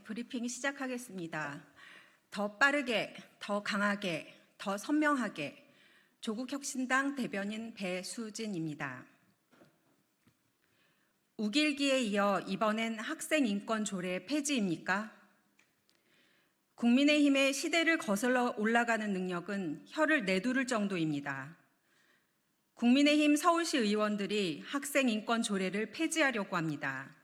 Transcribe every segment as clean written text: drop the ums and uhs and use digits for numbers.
브리핑 시작하겠습니다. 더 빠르게, 더 강하게, 더 선명하게 조국혁신당 대변인 배수진입니다. 우길기에 이어 이번엔 학생인권조례 폐지입니까? 국민의힘의 시대를 거슬러 올라가는 능력은 혀를 내두를 정도입니다. 국민의힘 서울시 의원들이 학생인권조례를 폐지하려고 합니다.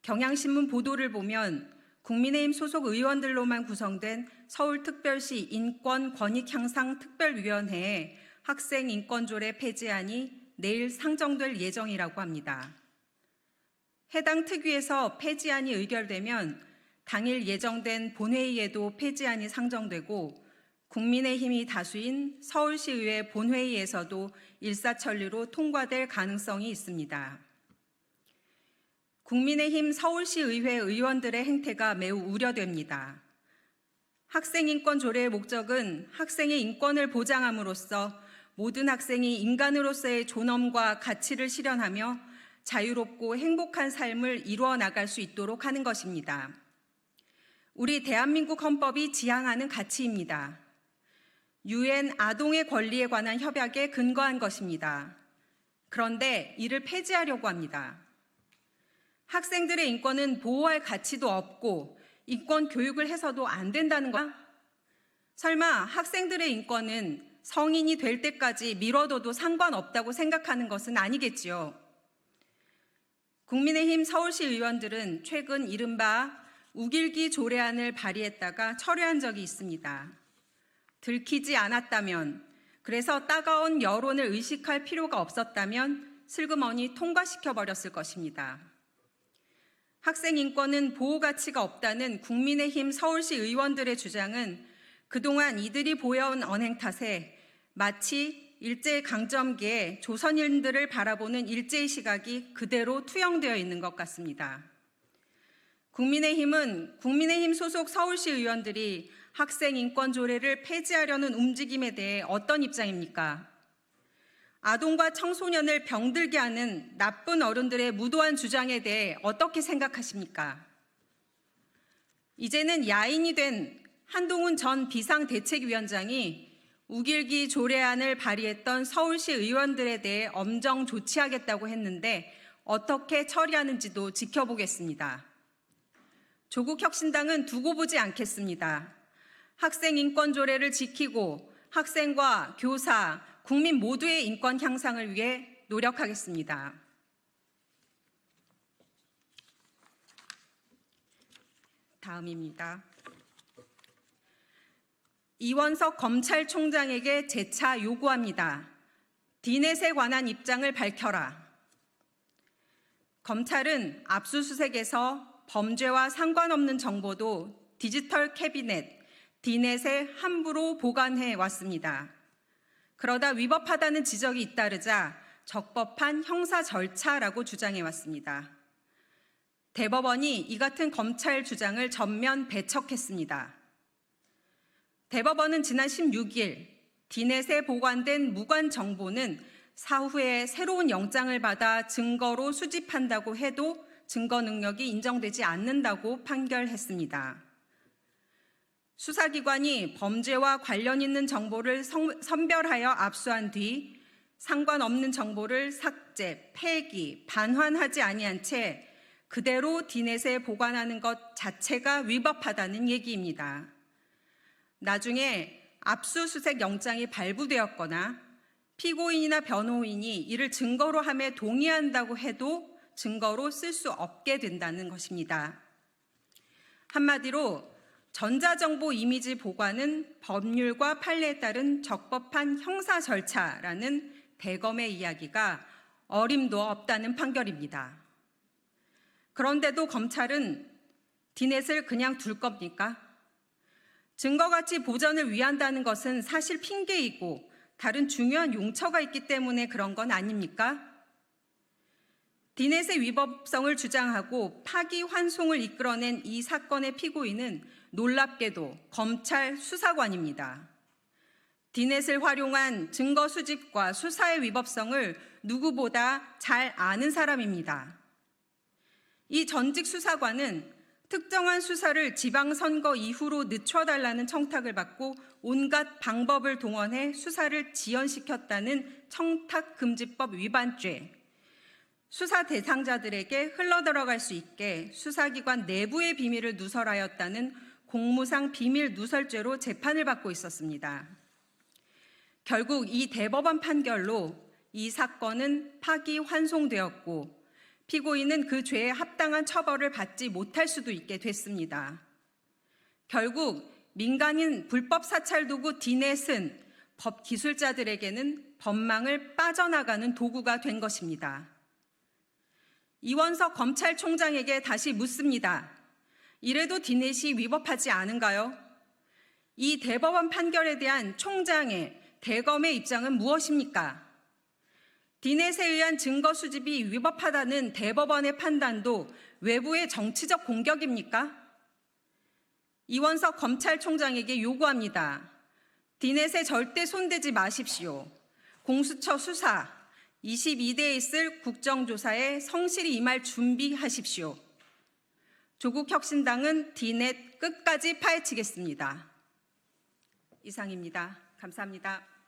경향신문 보도를 보면 국민의힘 소속 의원들로만 구성된 서울특별시 인권권익향상특별위원회에 학생인권조례 폐지안이 내일 상정될 예정이라고 합니다. 해당 특위에서 폐지안이 의결되면 당일 예정된 본회의에도 폐지안이 상정되고 국민의힘이 다수인 서울시의회 본회의에서도 일사천리로 통과될 가능성이 있습니다. 국민의힘 서울시의회 의원들의 행태가 매우 우려됩니다. 학생인권조례의 목적은 학생의 인권을 보장함으로써 모든 학생이 인간으로서의 존엄과 가치를 실현하며 자유롭고 행복한 삶을 이루어 나갈 수 있도록 하는 것입니다. 우리 대한민국 헌법이 지향하는 가치입니다. UN 아동의 권리에 관한 협약에 근거한 것입니다. 그런데 이를 폐지하려고 합니다. 학생들의 인권은 보호할 가치도 없고 인권 교육을 해서도 안 된다는 거? 설마 학생들의 인권은 성인이 될 때까지 미뤄둬도 상관없다고 생각하는 것은 아니겠지요. 국민의힘 서울시 의원들은 최근 이른바 우길기 조례안을 발의했다가 철회한 적이 있습니다. 들키지 않았다면, 그래서 따가운 여론을 의식할 필요가 없었다면 슬그머니 통과시켜버렸을 것입니다. 학생 인권은 보호 가치가 없다는 국민의힘 서울시 의원들의 주장은 그동안 이들이 보여온 언행 탓에 마치 일제강점기에 조선인들을 바라보는 일제의 시각이 그대로 투영되어 있는 것 같습니다. 국민의힘은 국민의힘 소속 서울시 의원들이 학생 인권 조례를 폐지하려는 움직임에 대해 어떤 입장입니까? 아동과 청소년을 병들게 하는 나쁜 어른들의 무도한 주장에 대해 어떻게 생각하십니까? 이제는 야인이 된 한동훈 전 비상대책위원장이 우길기 조례안을 발의했던 서울시 의원들에 대해 엄정 조치하겠다고 했는데 어떻게 처리하는지도 지켜보겠습니다. 조국혁신당은 두고 보지 않겠습니다. 학생 인권 조례를 지키고 학생과 교사, 국민 모두의 인권 향상을 위해 노력하겠습니다. 다음입니다. 이원석 검찰총장에게 재차 요구합니다. 디넷에 관한 입장을 밝혀라. 검찰은 압수수색에서 범죄와 상관없는 정보도 디지털 캐비넷, 디넷에 함부로 보관해 왔습니다. 그러다 위법하다는 지적이 잇따르자 적법한 형사 절차라고 주장해 왔습니다. 대법원이 이 같은 검찰 주장을 전면 배척했습니다. 대법원은 지난 16일 디넷에 보관된 무관 정보는 사후에 새로운 영장을 받아 증거로 수집한다고 해도 증거 능력이 인정되지 않는다고 판결했습니다. 수사기관이 범죄와 관련 있는 정보를 선별하여 압수한 뒤 상관없는 정보를 삭제, 폐기, 반환하지 아니한 채 그대로 디넷에 보관하는 것 자체가 위법하다는 얘기입니다. 나중에 압수수색 영장이 발부되었거나 피고인이나 변호인이 이를 증거로 함에 동의한다고 해도 증거로 쓸 수 없게 된다는 것입니다. 한마디로 전자정보 이미지 보관은 법률과 판례에 따른 적법한 형사 절차라는 대검의 이야기가 어림도 없다는 판결입니다. 그런데도 검찰은 디넷을 그냥 둘 겁니까? 증거가치 보전을 위한다는 것은 사실 핑계이고 다른 중요한 용처가 있기 때문에 그런 건 아닙니까? 디넷의 위법성을 주장하고 파기환송을 이끌어낸 이 사건의 피고인은 놀랍게도 검찰 수사관입니다. 디넷을 활용한 증거 수집과 수사의 위법성을 누구보다 잘 아는 사람입니다. 이 전직 수사관은 특정한 수사를 지방선거 이후로 늦춰달라는 청탁을 받고 온갖 방법을 동원해 수사를 지연시켰다는 청탁금지법 위반죄, 수사 대상자들에게 흘러들어갈 수 있게 수사기관 내부의 비밀을 누설하였다는 공무상 비밀 누설죄로 재판을 받고 있었습니다. 결국 이 대법원 판결로 이 사건은 파기환송되었고 피고인은 그 죄에 합당한 처벌을 받지 못할 수도 있게 됐습니다. 결국 민간인 불법 사찰 도구 디넷은 법 기술자들에게는 법망을 빠져나가는 도구가 된 것입니다. 이원석 검찰총장에게 다시 묻습니다. 이래도 디넷이 위법하지 않은가요? 이 대법원 판결에 대한 총장의 대검의 입장은 무엇입니까? 디넷에 의한 증거 수집이 위법하다는 대법원의 판단도 외부의 정치적 공격입니까? 이원석 검찰총장에게 요구합니다. 디넷에 절대 손대지 마십시오. 공수처 수사, 22대에 있을 국정조사에 성실히 임할 준비하십시오. 조국혁신당은 디넷 끝까지 파헤치겠습니다. 이상입니다. 감사합니다.